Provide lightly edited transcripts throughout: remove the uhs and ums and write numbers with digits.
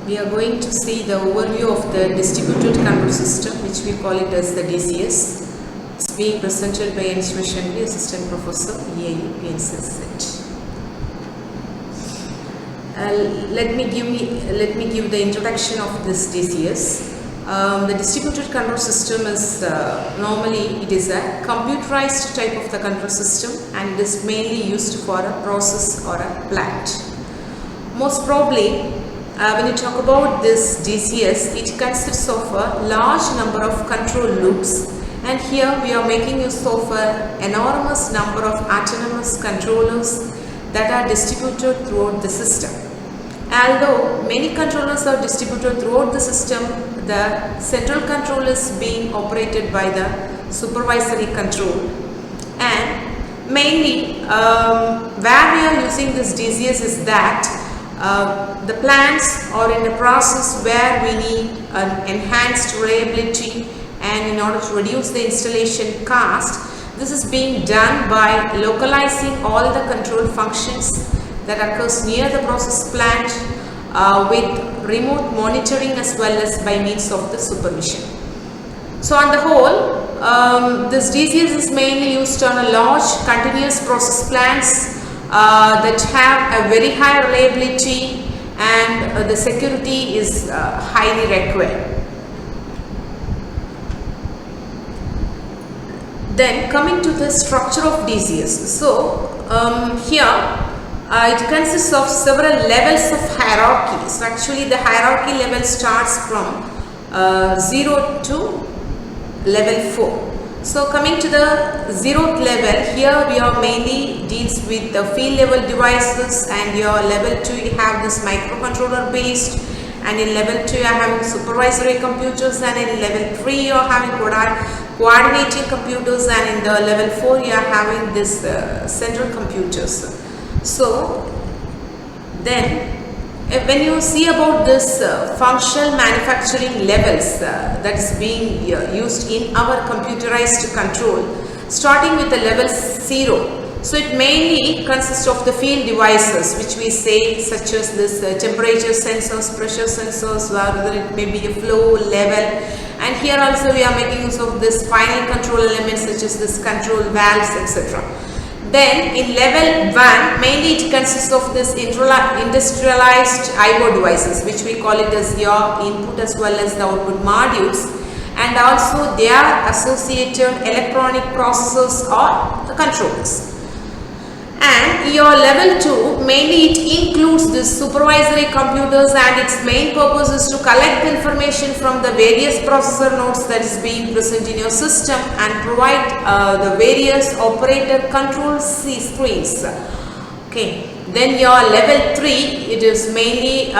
we are going to see the overview of the distributed control system, which we call it as the DCS. It's being presented by N.SIVASANKARI, Assistant Professor, EIE, PNCZ. Let me give the introduction of this DCS. The distributed control system is normally it is a computerized type of the control system, and it is mainly used for a process or a plant. Most probably, when you talk about this DCS, it consists of a large number of control loops, and here we are making use of an enormous number of autonomous controllers that are distributed throughout the system. Although many controllers are distributed throughout the system, the central control is being operated by the supervisory control, and mainly where we are using this DCS is that the plants are in a process where we need an enhanced reliability, and in order to reduce the installation cost, this is being done by localizing all the control functions that occurs near the process plant with remote monitoring as well as by means of the supervision. So on the whole, this DCS is mainly used on a large continuous process plants that have a very high reliability, and the security is highly required. Then coming to the structure of DCS. So here it consists of several levels of hierarchy. So actually the hierarchy level starts from 0 to level 4. So coming to the 0th level, here we are mainly deals with the field level devices, and your level 2 you have this microcontroller based, and in level 2 you are having supervisory computers, and in level 3 you are having coordinating computers, and in the level 4 you are having this central computers. So then when you see about this functional manufacturing levels that is being used in our computerized control, starting with the level 0. So it mainly consists of the field devices, which we say such as this temperature sensors, pressure sensors, whether it may be a flow level, and here also we are making use of this final control elements such as this control valves, etc. Then in level 1, mainly it consists of this industrialized I/O devices, which we call it as your input as well as the output modules, and also their associated electronic processors or the controllers. And your level 2, mainly it includes the supervisory computers, and its main purpose is to collect the information from the various processor nodes that is being present in your system and provide the various operator control screens. Okay. Then your level 3, it is mainly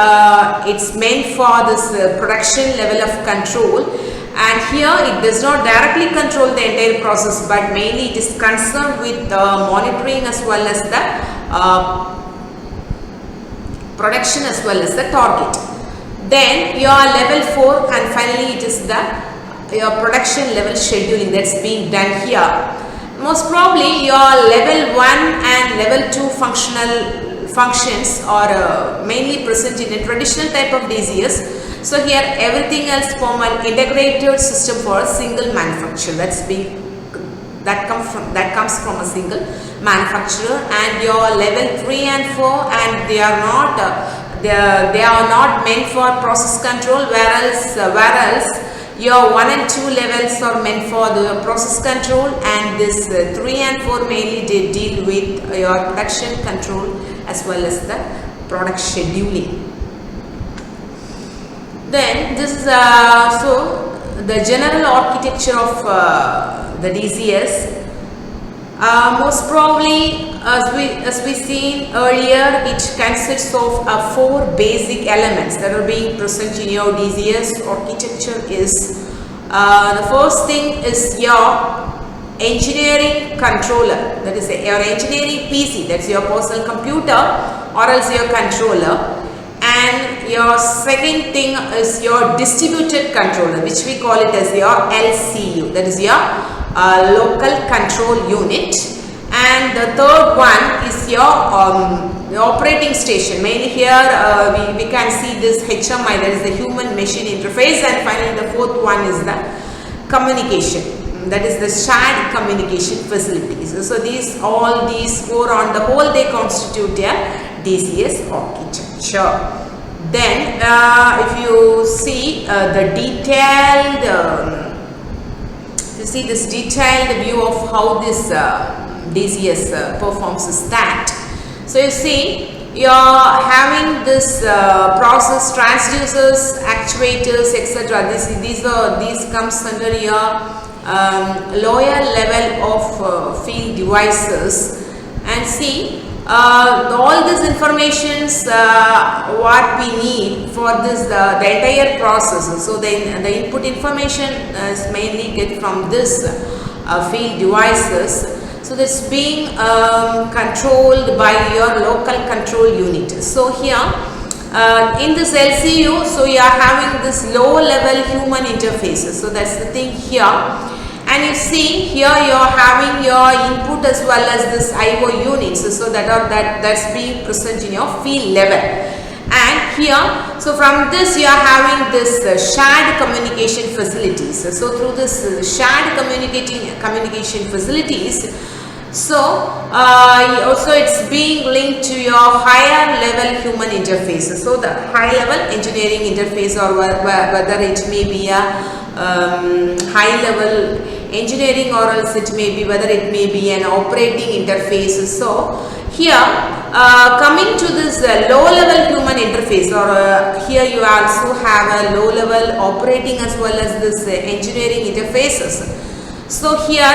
it's meant for this production level of control. And here it does not directly control the entire process, but mainly it is concerned with the monitoring as well as the production as well as the target. Then your level 4, and finally it is your production level scheduling that's being done here. Most probably your level 1 and level 2 functions are mainly present in a traditional type of DCS. So here everything else form an integrated system for a single manufacturer. That comes from a single manufacturer, and your level 3 and 4, and they are not meant for process control, whereas your 1 and 2 levels are meant for the process control, and this 3 and 4 mainly they deal with your production control as well as the product scheduling. Then this is so the general architecture of the DCS. Most probably, as we seen earlier, it consists of 4 basic elements that are being present in your DCS architecture. Is the first thing is your engineering controller, that is your engineering PC, that's your personal computer or else your controller. And your second thing is your distributed controller, which we call it as your LCU, that is your local control unit. and the third one is your operating station. Mainly here we can see this HMI, that is the human machine interface, and finally the fourth one is the communication, that is the shared communication facilities. So all these four on the whole, they constitute a DCS architecture. Then if you see the detailed this detailed view of how this DCS performs is that. So you see, you are having this process transducers, actuators, etc. These comes under your lower level of field devices, and see all this informations what we need for this the entire process. So the input information is mainly get from this field devices. So that's being controlled by your local control unit. So here in this LCU, so you are having this low level human interfaces. So that's the thing here. And you see here you are having your input as well as this IO units, so that's being present in your field level. And here, so from this you are having this shared communication facilities. So through this shared communication facilities, so also it's being linked to your higher level human interfaces. So the high level engineering interface, or whether it may be a high level engineering, or else it may be whether it may be an operating interface. So here coming to this low level human interface, or here you also have a low level operating as well as this engineering interfaces. So here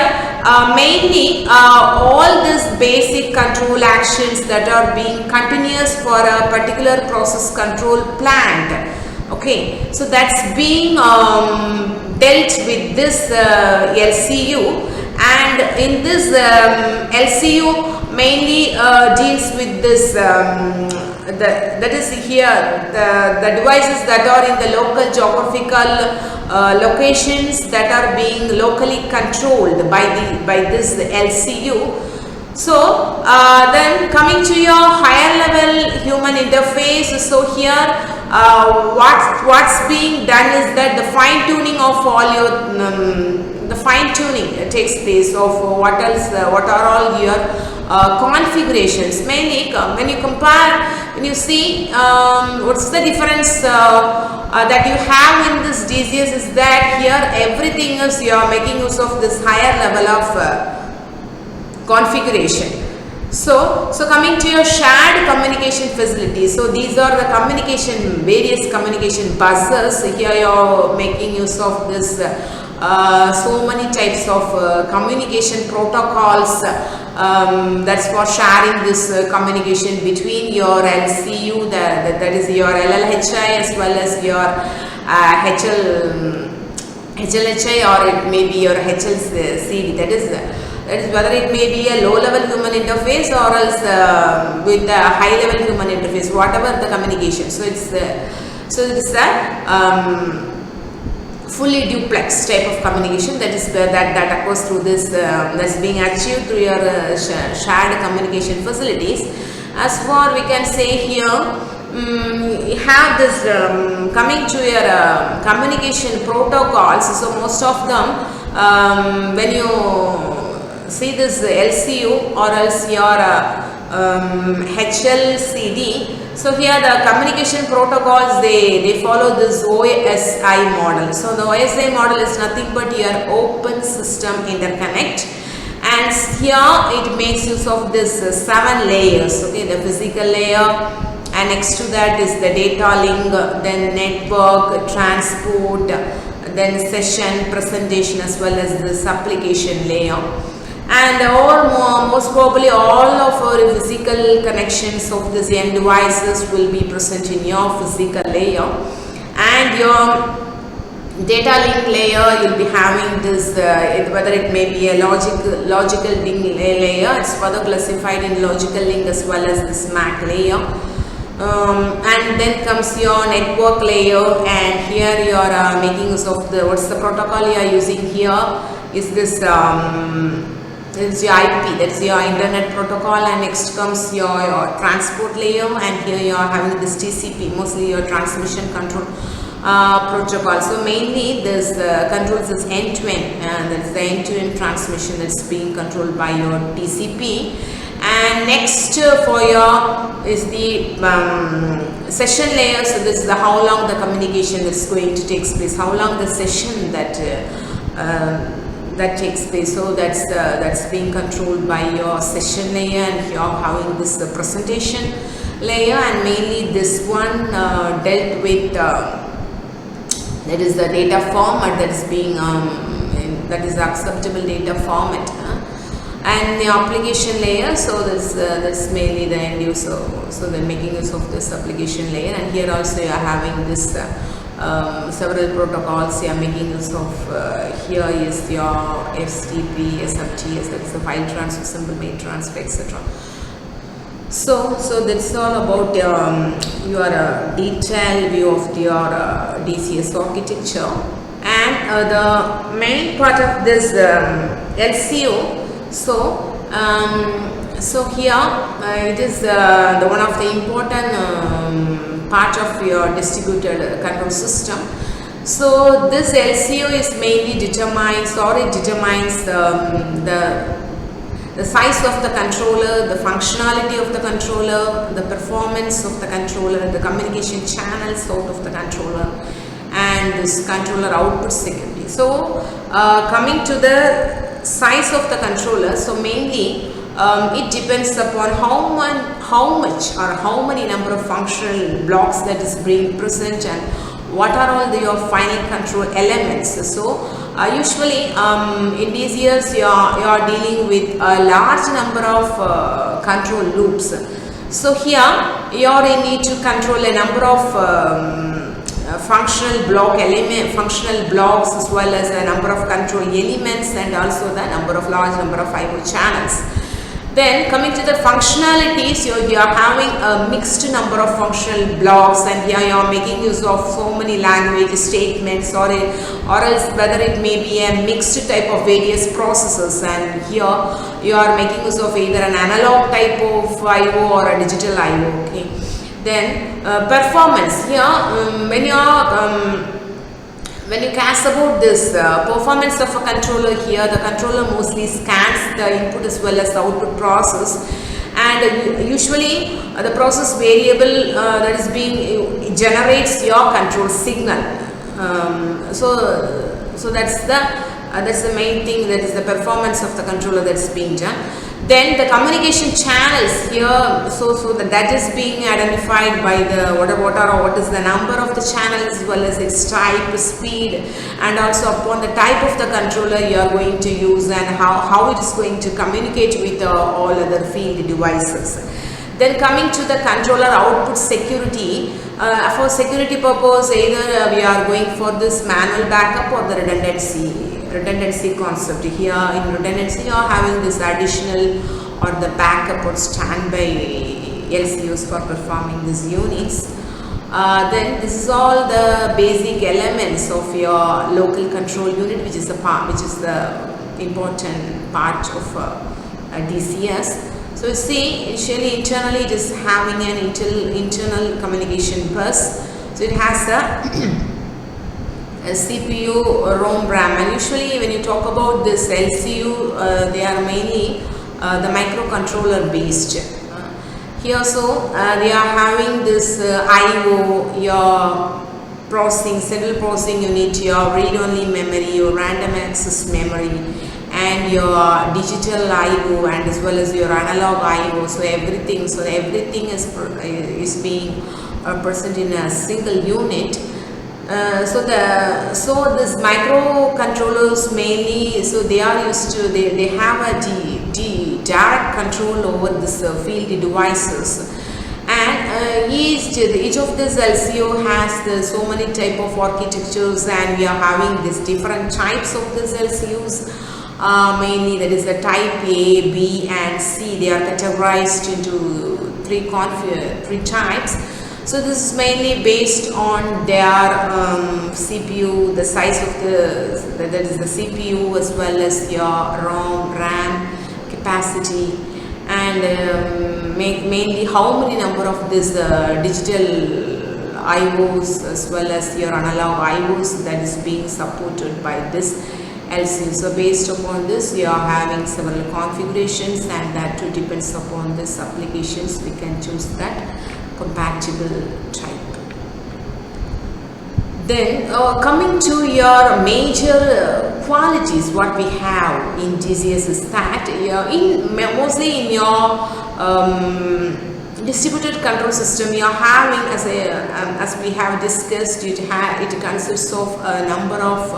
mainly all these basic control actions that are being continuous for a particular process control plant. Okay, so that's being dealt with this LCU, and in this LCU mainly deals with this that is here the devices that are in the local geographical locations that are being locally controlled by this LCU. So then coming to your higher level human interface, so here what's being done is that the fine tuning of all your the fine tuning takes place of what are all your configurations. Mainly when you compare, when you see what's the difference that you have in this DCS is that here everything is you are making use of this higher level of configuration. So coming to your shared communication facilities, so these are the various communication buses. Here you are making use of this so many types of communication protocols, that's for sharing this communication between your LCU, that is your LLHI, as well as your HLHI, or it may be your HLCD, that is whether it may be a low level human interface or else with a high level human interface, whatever the communication. So it's a fully duplex type of communication that occurs through this that's being achieved through your shared communication facilities. As for we can say here, you have this coming to your communication protocols. So most of them when you see this LCU or else your HLCD, so here the communication protocols they follow this OSI model. So the OSI model is nothing but your open system interconnect, and here it makes use of this 7 layers. Okay, the physical layer, and next to that is the data link, then network, transport, then session, presentation, as well as this application layer. And most probably all of our physical connections of this end devices will be present in your physical layer, and your data link layer you'll be having this whether it may be a logical link layer. It's further classified in logical link as well as this MAC layer. And then comes your network layer, and here you are making use of what's the protocol you are using here is this This is your IP, that is your internet protocol, and next comes your transport layer, and here you are having this TCP, mostly your transmission control protocol. So mainly this controls this end-to-end, that is the end-to-end transmission that's being controlled by your TCP. And next for your is the session layer. So this is the how long the communication is going to take place, how long the session that that takes place. So that's being controlled by your session layer, and you're having this presentation layer, and mainly this one dealt with that is the data format that is being that is the acceptable data format, and the application layer. So that's mainly the end user, so they're making use of this application layer. And here also you are having this several protocols you are making use of. Here is your FTP, SFTS, that's the file transfer, symbol mail transfer, etc. So that's all about your detailed view of your DCS architecture. And the main part of this LCO. So here it is the one of the important part of your distributed control system. So this LCO is mainly determines, or it determines the size of the controller, the functionality of the controller, the performance of the controller, the communication channels out of the controller, and this controller output security. So coming to the size of the controller, so mainly it depends upon how much or how many number of functional blocks that is being present, and what are all your final control elements. So usually in these years you are dealing with a large number of control loops. So here you need to control a number of functional blocks, as well as a number of control elements, and also the large number of I/O channels. Then coming to the functionalities, you are having a mixed number of functional blocks, and here you are making use of so many language statements, or else whether it may be a mixed type of various processes, and here you are making use of either an analog type of I/O or a digital I/O. Okay. Then performance. Here when you cast about this performance of a controller, here the controller mostly scans the input as well as the output process, and usually the process variable that is being generates your control signal. So that's the main thing, that is the performance of the controller that's being done. Then the communication channels here, so that is being identified by the what is the number of the channels, as well as its type, speed, and also upon the type of the controller you are going to use, and how it is going to communicate with all other field devices. Then coming to the controller output security, for security purpose, either we are going for this manual backup or the redundancy concept. Here in redundancy you are having this additional or the backup or standby LCOs for performing these units. Then this is all the basic elements of your local control unit, which is the important part of DCS. So you see, initially internally it is having an internal communication bus. So it has a CPU, ROM, RAM, and usually when you talk about this LCU, they are mainly the microcontroller based. Here also they are having this I/O, your processing, central processing unit, your read-only memory, your random access memory, and your digital I/O, and as well as your analog I/O. So everything is being present in a single unit. So this microcontrollers mainly, so they are used to, they have a direct control over this field devices, and each of this LCO has so many type of architectures, and we are having these different types of these LCOs. Mainly that is the type A, B, and C. They are categorized into three types. So this is mainly based on their the size of that is the CPU, as well as your ROM, RAM, capacity, and mainly how many number of this digital IOs as well as your analog IOs that is being supported by this LCD. So based upon this, you are having several configurations, and that too depends upon this applications. We can choose that compatible type. Then coming to your major qualities, what we have in DCS is that mostly in your distributed control system, you are having as we have discussed, it consists of a number of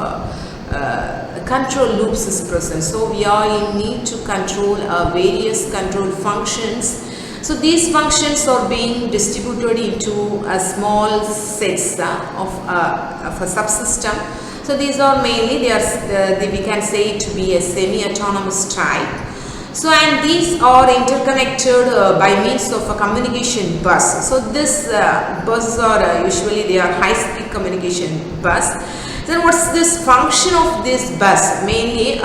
control loops is present. So we are in need to control various control functions. So these functions are being distributed into a small sets of a subsystem. So these are mainly we can say to be a semi-autonomous type. So and these are interconnected by means of a communication bus. So this buses are usually they are high-speed communication bus. Then what's this function of this bus? Mainly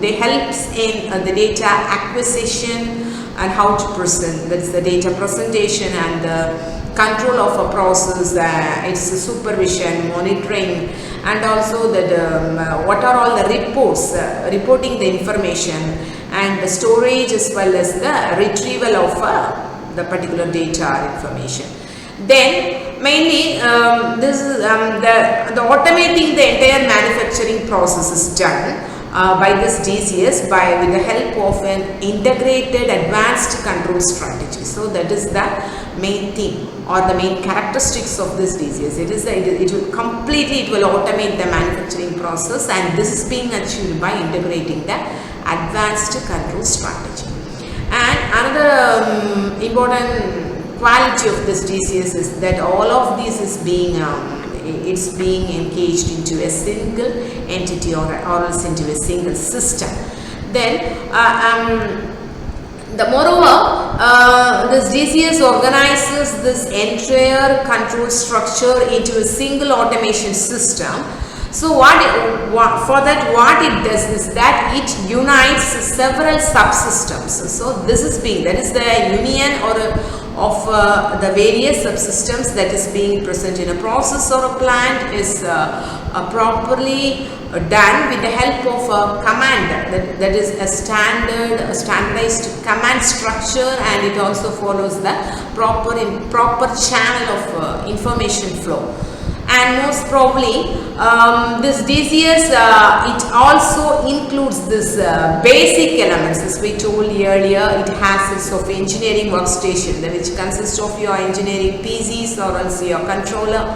they helps in the data acquisition and how to present. That's the data presentation and the control of a process. It's the supervision, monitoring, and also that what are all the reports, reporting the information, and the storage as well as the retrieval of the particular data information. Then mainly this is the automating the entire manufacturing process is done by this DCS with the help of an integrated advanced control strategy. So that is the main thing or the main characteristics of this DCS. It will automate the manufacturing process, and this is being achieved by integrating the advanced control strategy. And another important quality of this DCS is that all of this is being engaged into a single entity or else into a single system. Then moreover, this DCS organizes this entire control structure into a single automation system. So what it does is that it unites several subsystems. So this is that is the union of the various subsystems that is being present in a process or a plant is properly done with the help of a command that is a standardized command structure, and it also follows the proper channel of information flow. And most probably this DCS it also includes this basic elements. As we told earlier, it has this of engineering workstation which consists of your engineering PCs or else your controller,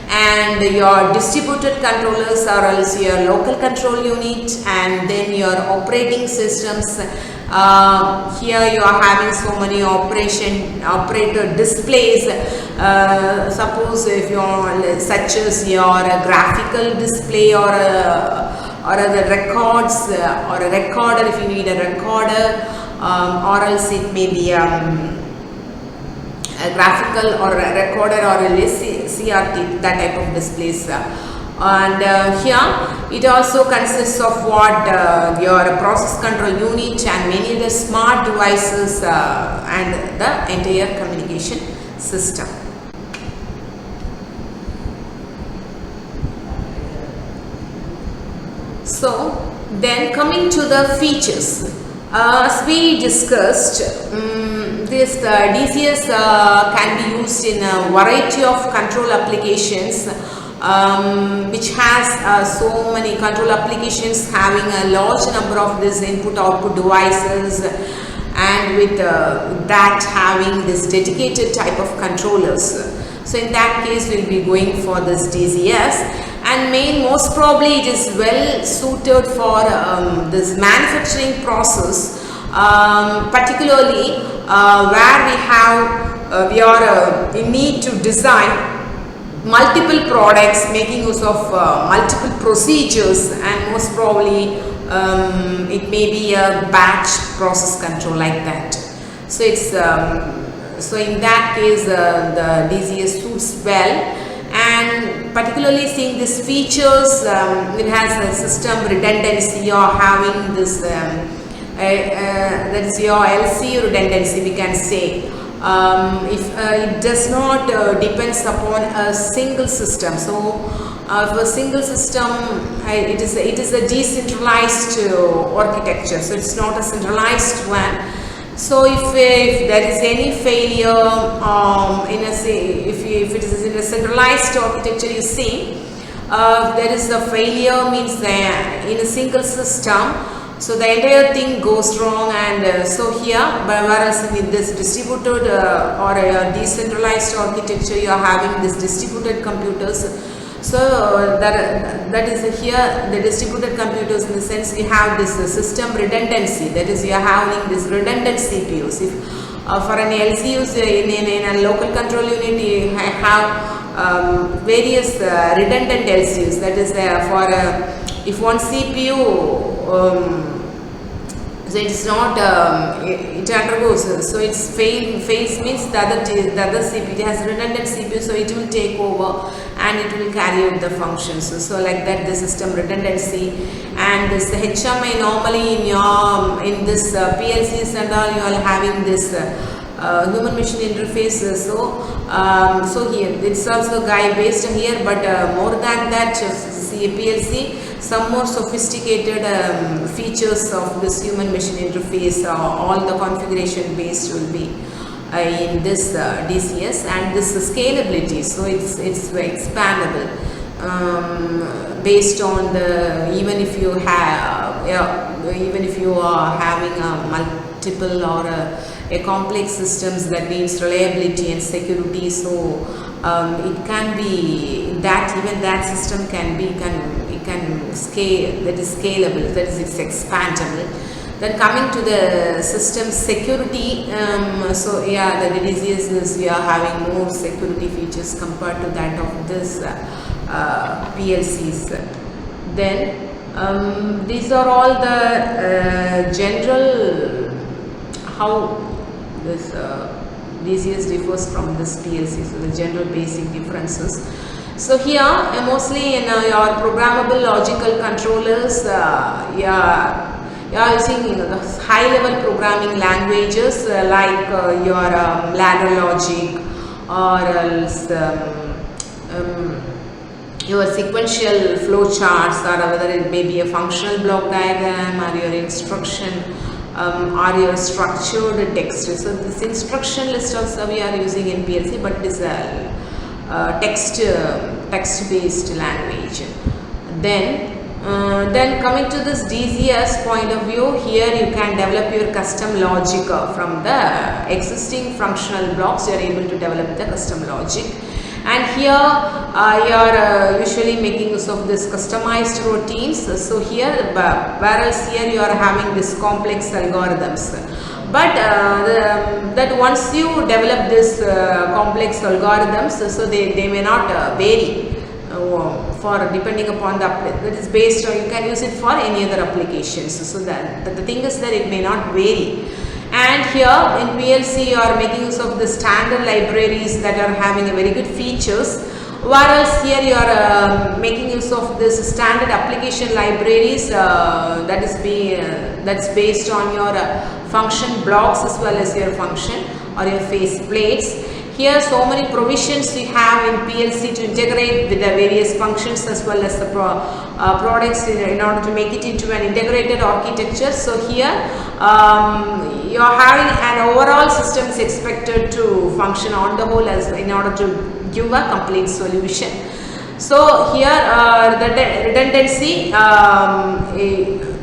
and your distributed controllers or else your local control unit, and then your operating systems. Here you are having so many operator displays. Suppose if you are such as your graphical display or the records or a recorder if you need a recorder, or else it may be a graphical or a recorder or a CRT, that type of displays. And here it also consists of what your process control unit and many other smart devices and the entire communication system. So then coming to the features, as we discussed, this DCS can be used in a variety of control applications, which has so many control applications having a large number of these input-output devices, and with that having this dedicated type of controllers. So in that case, we'll be going for this DCS, and most probably it is well suited for this manufacturing process, particularly where we are in need to design multiple products, making use of multiple procedures, and most probably it may be a batch process control like that. So it's so in that case the DCS suits well, and particularly seeing these features, it has a system redundancy or having this that is your LC redundancy, we can say. If it does not depends upon a single system. So for a single system, it is a decentralized architecture, so it's not a centralized one. So if there is any failure if it is in a centralized architecture, you see there is a failure means that in a single system, so the entire thing goes wrong. And so here, whereas in this distributed or a decentralized architecture, you are having this distributed computers. So that is here the distributed computers, in the sense we have this system redundancy, that is you are having this redundant CPUs. If for an LCUs in a local control unit, you have various redundant LCUs, that is for if one CPU so it's not it undergoes, so it's fails means the other CPU, it has redundant CPU, so it will take over and it will carry out the functions. So like that, the system redundancy. And this HMI, normally in this PLCs and all, you are having this human machine interface. So here it's also guy based here, but more than that, see PLC, some more sophisticated features of this human machine interface, all the configuration based will be in this DCS. And this scalability, so it's expandable based on the, even if you are having a multiple or a complex systems, that means reliability and security. So it can be that even that system can scale, that is scalable, that is it's expandable. Then coming to the system security, so yeah, the DCS is, we are having more security features compared to that of this PLCs. Then these are all the general how this DCS differs from this PLC, so the general basic differences. So here mostly in your programmable logical controllers, you are using the high level programming languages like your ladder logic, or else your sequential flow charts, or whether it may be a functional block diagram, or your instruction or your structured text. So this instruction list also we are using in PLC, but it is a text based language. Then coming to this DCS point of view, here you can develop your custom logic from the existing functional blocks. You are able to develop the custom logic. And here you are usually making use of this customized routines. So here, whereas here you are having this complex algorithms. But that once you develop this complex algorithms, so they may not vary for depending upon the, that is based on, you can use it for any other applications. So that the thing is that it may not vary. And here in PLC you are making use of the standard libraries that are having a very good features, whereas here you are making use of this standard application libraries that's based on your function blocks as well as your function or your face plates. Here so many provisions you have in PLC to integrate with the various functions as well as the products in order to make it into an integrated architecture. So here you are having an overall system is expected to function on the whole as in order to give a complete solution. So here the redundancy,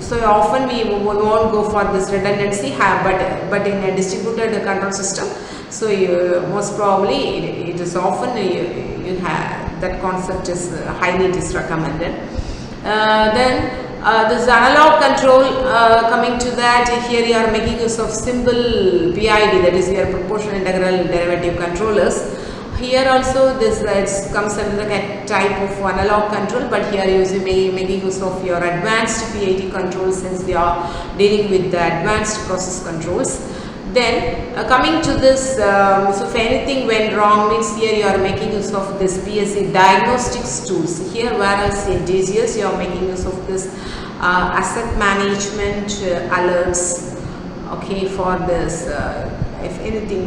so often we won't go for this redundancy, but in a distributed control system, so most probably it is often you have that concept is highly recommended. Then this analog control, coming to that, here you are making use of simple PID, that is your proportional integral derivative controllers. Here also this comes under the type of analog control, but here you are making use of your advanced PID controls, since we are dealing with the advanced process controls. Then coming to this, so if anything went wrong means here you are making use of this PLC diagnostics tools. Here whereas in DCS you are making use of this asset management alerts, okay, for this if anything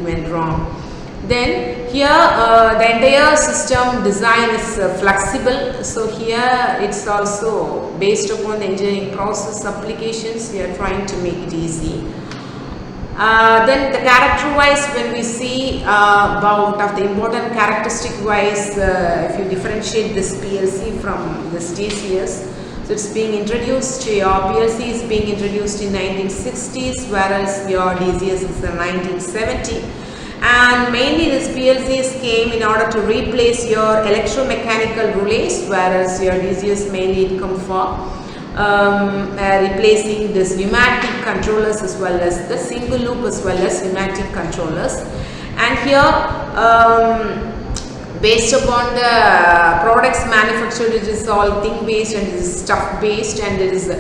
went wrong. Then here the entire system design is flexible, so here it's also based upon the engineering process applications. We are trying to make it easy. Then the character wise, when we see about of the important characteristic wise, if you differentiate this PLC from this DCS, so it's being introduced, your PLC is being introduced in 1960s, whereas your DCS is in 1970. And mainly this PLCs came in order to replace your electromechanical relays, whereas your DCS mainly come for replacing this pneumatic controllers as well as the single loop as well as pneumatic controllers. And here based upon the products manufactured, it is all thing based and it is stuff based, and it is the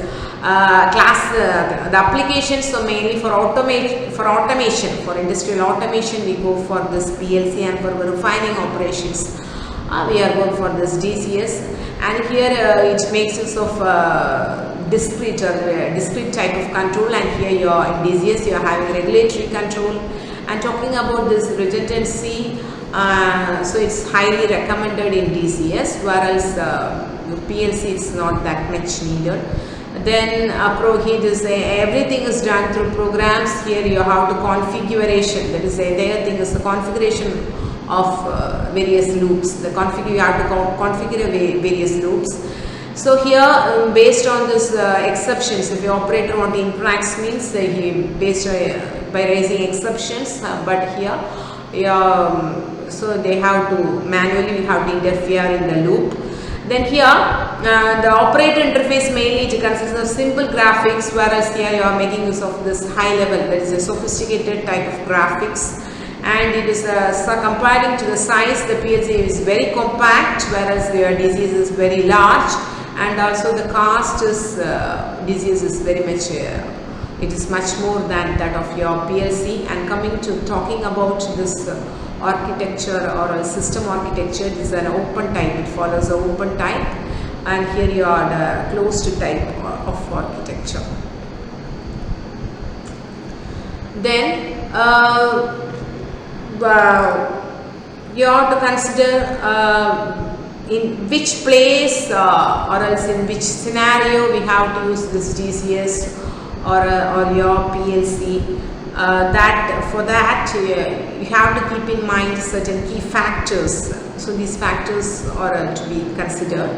applications. So mainly for automation, for industrial automation, we go for this PLC, and for refining operations we are going for this DCS. And here it makes use of discrete type of control, and here you are in DCS you are having regulatory control. And talking about this redundancy, so it's highly recommended in DCS, whereas PLC is not that much needed. Then everything is done through programs. Here you have the configuration, that is the entire thing is the configuration of various loops. You have to configure various loops. So here based on this exceptions, if the operator want to interact means he based by raising exceptions, but here so they have to manually interfere in the loop. Then here the operator interface mainly it consists of simple graphics, whereas here you are making use of this high level, that is a sophisticated type of graphics. And it is comparing to the size, the PLC is very compact, whereas your DCS is very large, and also the cost is DCS is very much it is much more than that of your PLC. And coming to talking about this architecture or a system architecture, it is an open type, it follows an open type, and here you are the closed type of architecture. Then you have to consider in which place or else in which scenario we have to use this DCS or your PLC. For that you have to keep in mind certain key factors. So these factors are to be considered,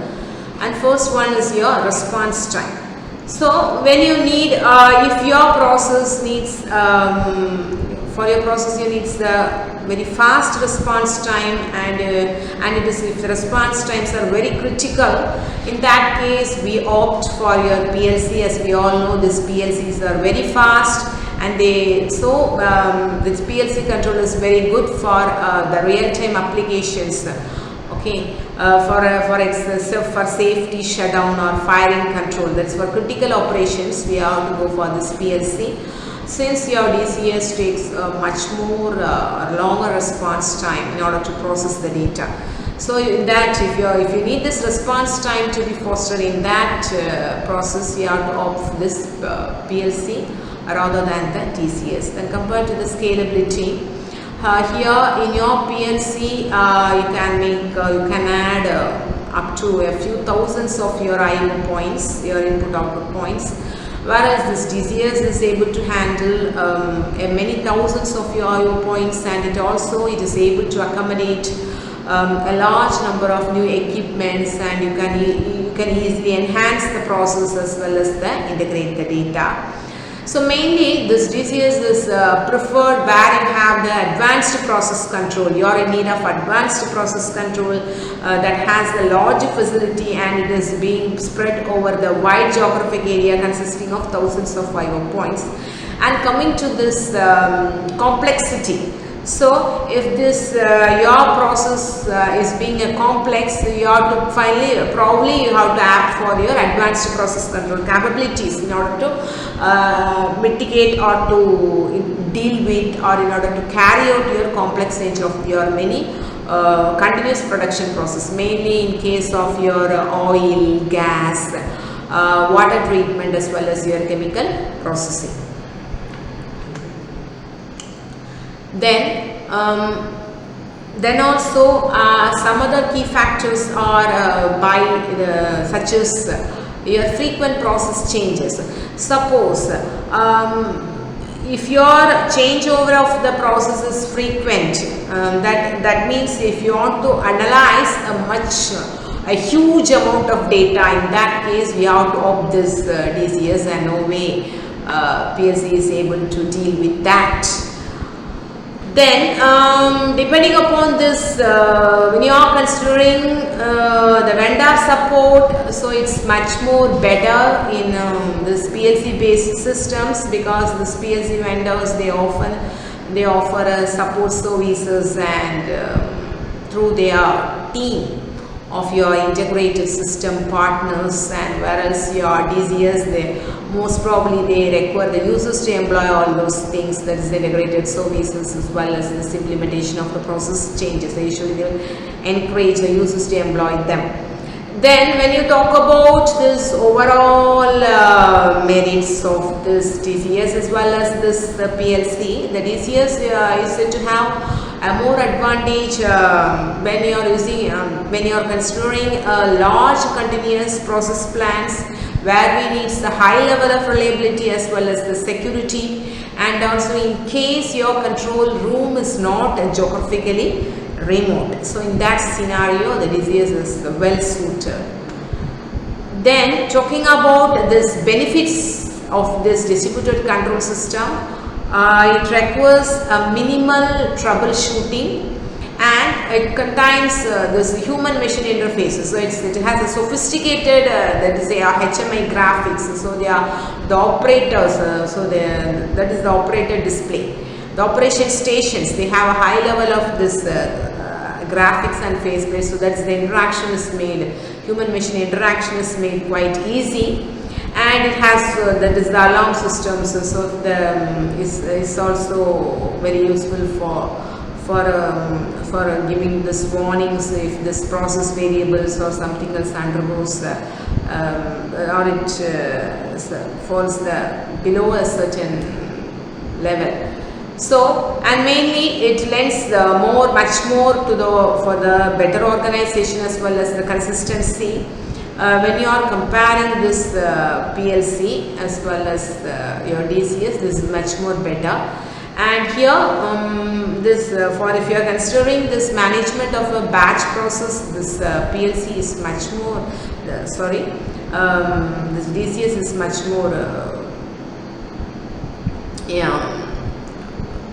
and first one is your response time. So when you need if your process needs for your process you need the very fast response time, and it is if the response times are very critical, in that case we opt for your PLC. As we all know, these PLCs are very fast, and this PLC control is very good for the real-time applications. Okay, for safety shutdown or firing control, that's for critical operations we have to go for this PLC. Since your DCS takes much more longer response time in order to process the data. So in that, if you need this response time to be fostered in that process, you have to opt for this PLC rather than the DCS. Then compared to the scalability, here in your PLC you can add up to a few thousands of your I/O points, your input-output points, whereas this DCS is able to handle many thousands of your I/O points, and it is able to accommodate a large number of new equipments, and you can easily enhance the process as well as integrate the data. So mainly this DCS is preferred where you have the advanced process control. You are in need of advanced process control that has a large facility, and it is being spread over the wide geographic area consisting of thousands of I/O points. And coming to this complexity, so if this your process is being a complex, you have to probably you have to opt for your advanced process control capabilities in order to mitigate or to deal with, or in order to carry out your complex range of your many continuous production process, mainly in case of your oil, gas, water treatment as well as your chemical processing. Then also some other key factors are such as your frequent process changes. Suppose if your changeover of the process is frequent, that means if you want to analyze a huge amount of data, in that case we have to opt this DCS, and no way PLC is able to deal with that. Then depending upon this, when you are considering the vendor support, so it's much more better in this PLC based systems, because this PLC vendors, they offer support services, and through their team of your integrated system partners, and whereas your DCS, they most probably they require the users to employ all those things, that is integrated services as well as this implementation of the process changes. They usually will encourage the users to employ them. Then when you talk about this overall merits of this DCS as well as this PLC, the DCS is said to have a more advantage when you are considering a large continuous process plants, where we need the high level of reliability as well as the security, and also in case your control room is not geographically remote. So in that scenario, the DCS is well suited. Then talking about this benefits of this distributed control system, it requires a minimal troubleshooting, and it contains this human machine interfaces. So it has a sophisticated that is a HMI graphics. So they are the operators, that is the operator display. The operation stations, they have a high level of this graphics and faceplate, so that's the interaction is made, human machine interaction is made quite easy. And it has that is the alarm system, so is also very useful for giving this warnings if this process variables or something else undergoes or it falls below a certain level. So, and mainly it lends much more to for the better organization as well as the consistency. When you are comparing this PLC as well as your DCS, this is much more better. And here this for if you are considering this management of a batch process, this PLC is much more this DCS is much more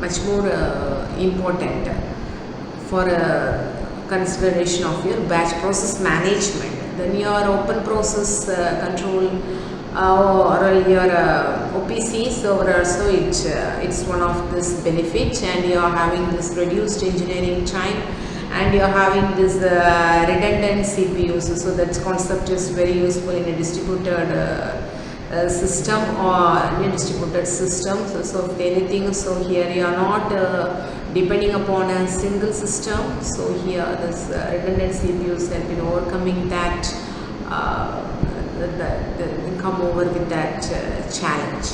much more important for consideration of your batch process management. Then your open process control or your OPC, so also it's one of this benefit, and you are having this reduced engineering time, and you are having this redundant CPUs. So that concept is very useful in a distributed system or in a distributed system. So if anything, so here you are not depending upon a single system. So here this redundant CPUs have been overcoming that come over with that challenge.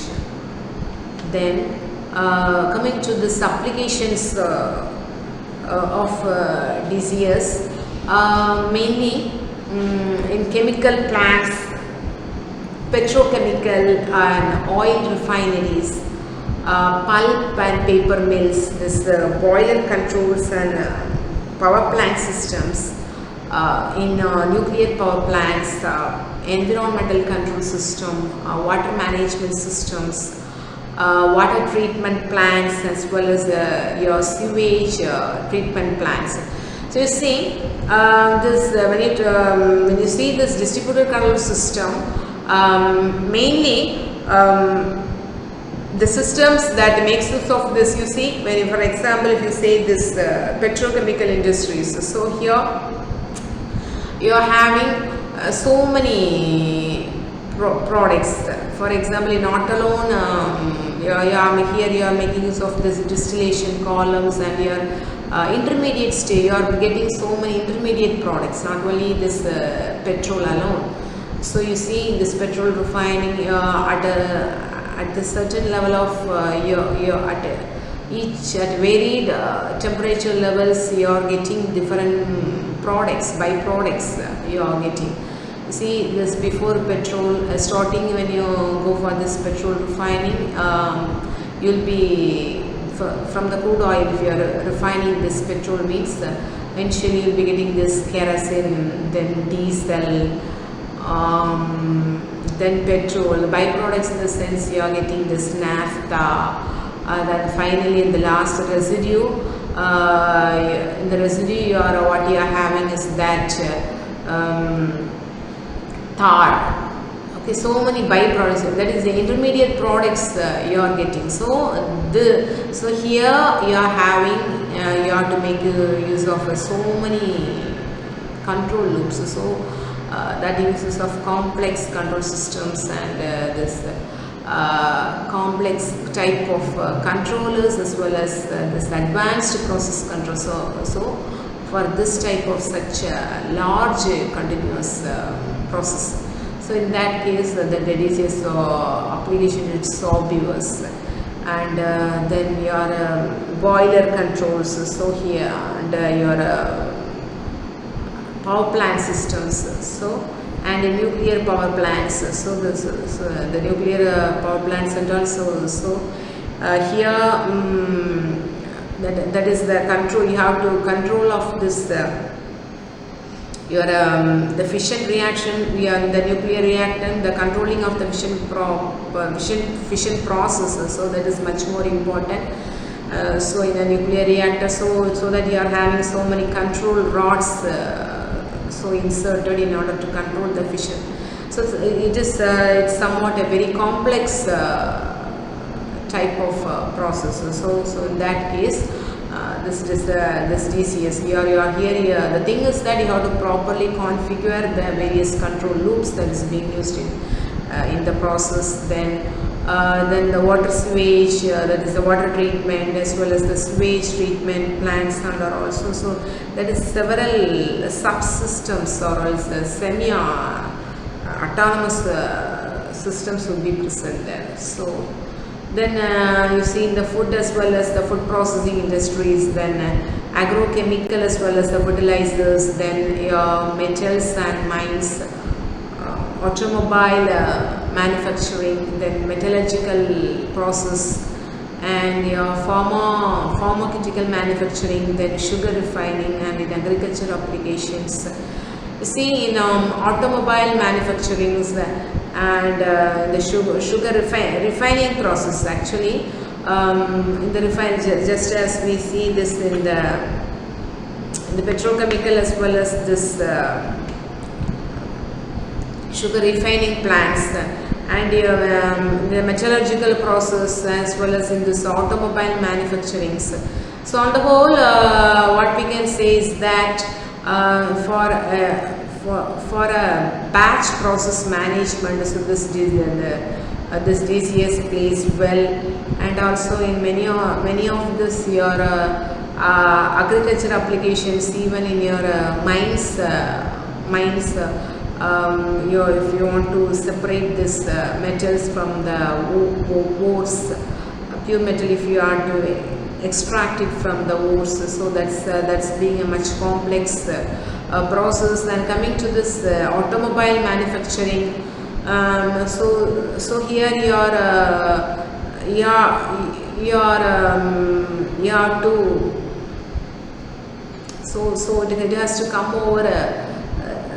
Then coming to this applications of DCS, mainly in chemical plants, petrochemical and oil refineries, pulp and paper mills, this boiler controls and power plant systems, in nuclear power plants, environmental control system, water management systems, water treatment plants, as well as your sewage treatment plants. So you see this when you see this distributed control system, mainly the systems that makes use of this, you see, when for example if you say this petrochemical industries, so here you are having so many products. For example, in not alone you are making use of this distillation columns, and your intermediate stage, you are getting so many intermediate products, not only this petrol alone. So you see this petrol refining at the certain level of you're at each at varied temperature levels, you are getting different products, byproducts you are getting. You see this before petrol starting, when you go for this petrol refining, you'll be from the crude oil. If you are refining this petrol means initially you'll be getting this kerosene, then diesel, then petrol. The byproducts in the sense you are getting this naphtha, then finally in the last residue. In the residue what you are having is that tar. Okay, so many byproducts, that is the intermediate products you are getting. So here you are having you have to make use of so many control loops. So that uses of complex control systems and this complex type of controllers, as well as this advanced process control. So for this type of such large continuous process, so in that case the DCS application is so diverse. And then your boiler controls, so here, and your power plant systems, so and nuclear power plants. So the nuclear power plants and also here that is the control. You have to control of this your the fission reaction. We are in the nuclear reactant, the controlling of the fission processes. So that is much more important. So in a nuclear reactor, so that you are having so many control rods so inserted in order to control the fission. So it is it's somewhat a very complex type of process. So in that case, this DCS, you are here. The thing is that you have to properly configure the various control loops that is being used in the process. Then the water sewage, that is the water treatment, as well as the sewage treatment plants, and are also, so that is several subsystems or else semi autonomous systems will be present there. So then you see in the food as well as the food processing industries, then agrochemical as well as the fertilizers, then your metals and mines, automobile manufacturing, then metallurgical process, and your pharmaceutical manufacturing, then sugar refining, and in agriculture applications. You see in automobile manufacturing and the sugar refining process, actually in the refine, just as we see this in the petrochemical as well as this sugar refining plants, and the metallurgical process, as well as in this automobile manufacturing. So on the whole, what we can say is that for a batch process management, so this DCS plays well, and also in many of this your agriculture applications, even in your mines. If you want to separate this metals from the ores, pure metal, if you are to extract it from the ores, so that's being a much complex process. And coming to this automobile manufacturing, so here you have to, so it has to come over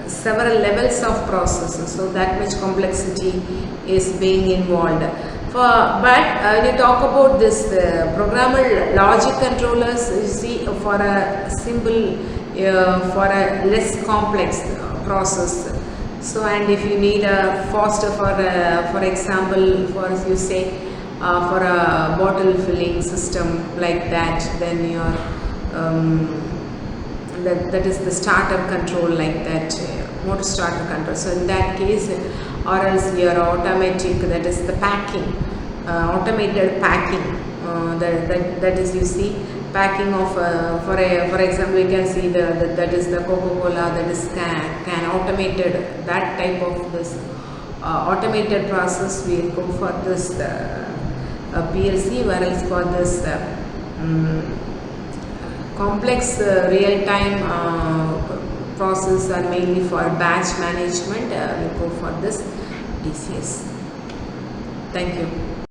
several levels of processes, so that much complexity is being involved. But when you talk about this programmable logic controllers, you see, for a simple, for a less complex process. So, and if you need a faster, for example, for you say for a bottle filling system like that, then your that is the starter control, like that motor starter control. So in that case, or else your automatic, that is the packing, automated packing, that is, you see, packing of for example, you can see that is the Coca-Cola, that is can automated, that type of this automated process we go for this PLC, whereas for this complex real-time process are mainly for batch management, we go for this DCS. Thank you.